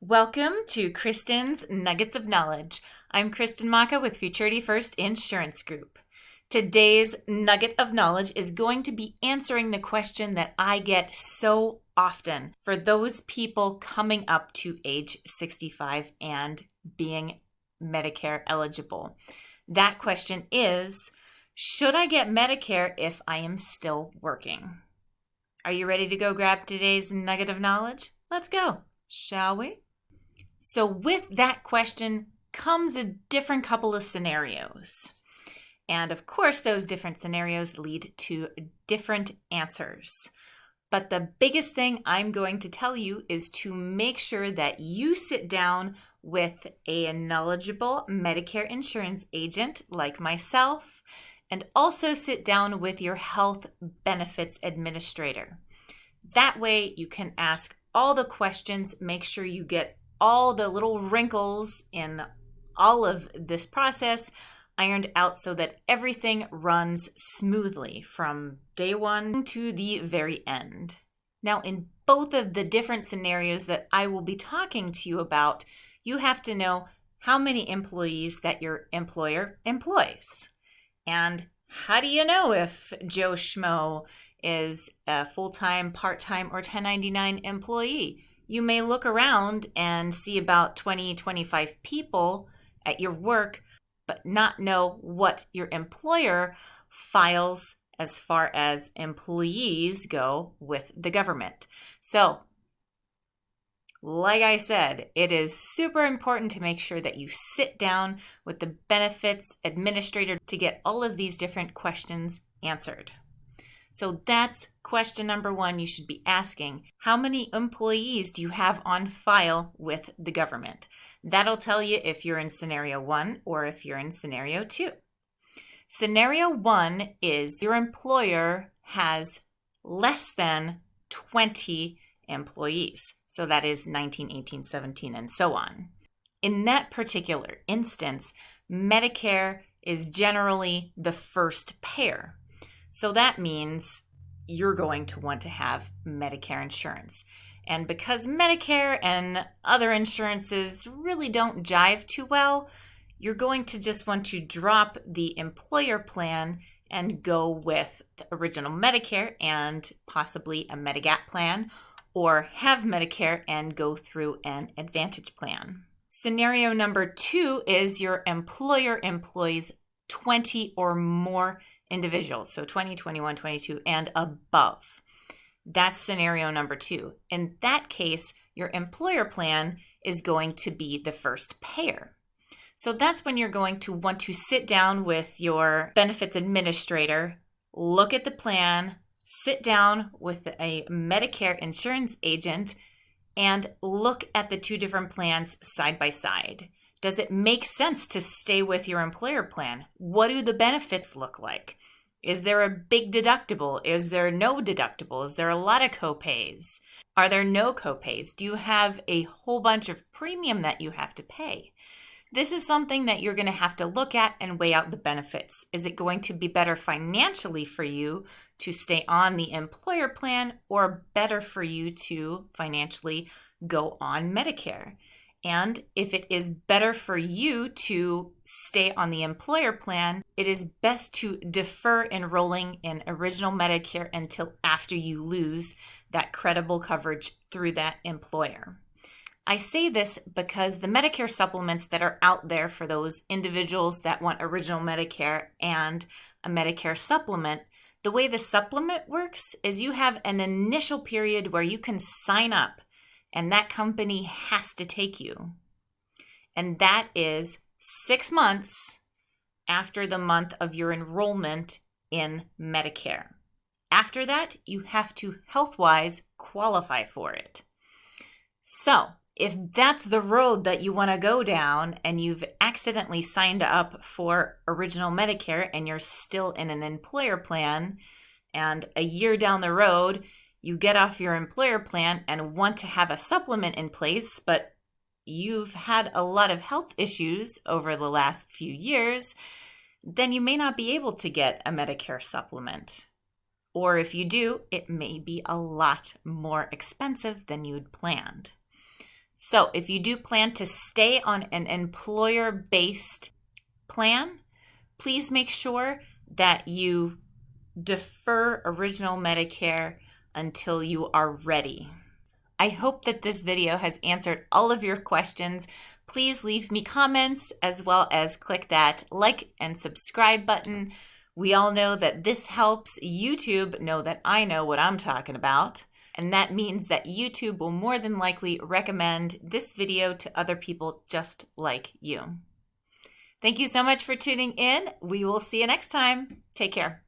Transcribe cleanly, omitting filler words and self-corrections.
Welcome to Kristen's Nuggets of Knowledge. I'm Kristen Maka with Futurity First Insurance Group. Today's nugget of knowledge is going to be answering the question that I get so often for those people coming up to age 65 and being Medicare eligible. That question is, should I get Medicare if I am still working? Are you ready to go grab today's nugget of knowledge? Let's go, shall we? So with that question comes a different couple of scenarios. And of course, those different scenarios lead to different answers. But the biggest thing I'm going to tell you is to make sure that you sit down with a knowledgeable Medicare insurance agent like myself, and also sit down with your health benefits administrator. That way you can ask all the questions, make sure you get all the little wrinkles in all of this process ironed out so that everything runs smoothly from day one to the very end. Now, in both of the different scenarios that I will be talking to you about, you have to know how many employees that your employer employs. And how do you know if Joe Schmo is a full-time, part-time, or 1099 employee? You may look around and see about 20, 25 people at your work, but not know what your employer files as far as employees go with the government. So, like I said, it is super important to make sure that you sit down with the benefits administrator to get all of these different questions answered. So that's question number one you should be asking. How many employees do you have on file with the government? That'll tell you if you're in scenario one or if you're in scenario two. Scenario one is your employer has less than 20 employees. So that is 19, 18, 17, and so on. In that particular instance, Medicare is generally the first payer. So that means you're going to want to have Medicare insurance. And because Medicare and other insurances really don't jive too well, you're going to just want to drop the employer plan and go with the original Medicare and possibly a Medigap plan, or have Medicare and go through an Advantage plan. Scenario number two is your employer employs 20 or more individuals, so 20, 21, 22, and above. That's scenario number two. In that case, your employer plan is going to be the first payer. So that's when you're going to want to sit down with your benefits administrator, look at the plan, sit down with a Medicare insurance agent, and look at the two different plans side by side. Does it make sense to stay with your employer plan? What do the benefits look like? Is there a big deductible? Is there no deductible? Is there a lot of copays? Are there no copays? Do you have a whole bunch of premium that you have to pay? This is something that you're going to have to look at and weigh out the benefits. Is it going to be better financially for you to stay on the employer plan, or better for you to financially go on Medicare? And if it is better for you to stay on the employer plan, it is best to defer enrolling in original Medicare until after you lose that credible coverage through that employer. I say this because the Medicare supplements that are out there for those individuals that want original Medicare and a Medicare supplement, the way the supplement works is you have an initial period where you can sign up, and that company has to take you. And that is 6 months after the month of your enrollment in Medicare. After that, you have to health-wise qualify for it. So, if that's the road that you want to go down and you've accidentally signed up for original Medicare and you're still in an employer plan, and a year down the road, you get off your employer plan and want to have a supplement in place, but you've had a lot of health issues over the last few years, then you may not be able to get a Medicare supplement. Or if you do, it may be a lot more expensive than you'd planned. So if you do plan to stay on an employer-based plan, please make sure that you defer original Medicare until you are ready. I hope that this video has answered all of your questions. Please leave me comments as well as click that like and subscribe button. We all know that this helps YouTube know that I know what I'm talking about. And that means that YouTube will more than likely recommend this video to other people just like you. Thank you so much for tuning in. We will see you next time. Take care.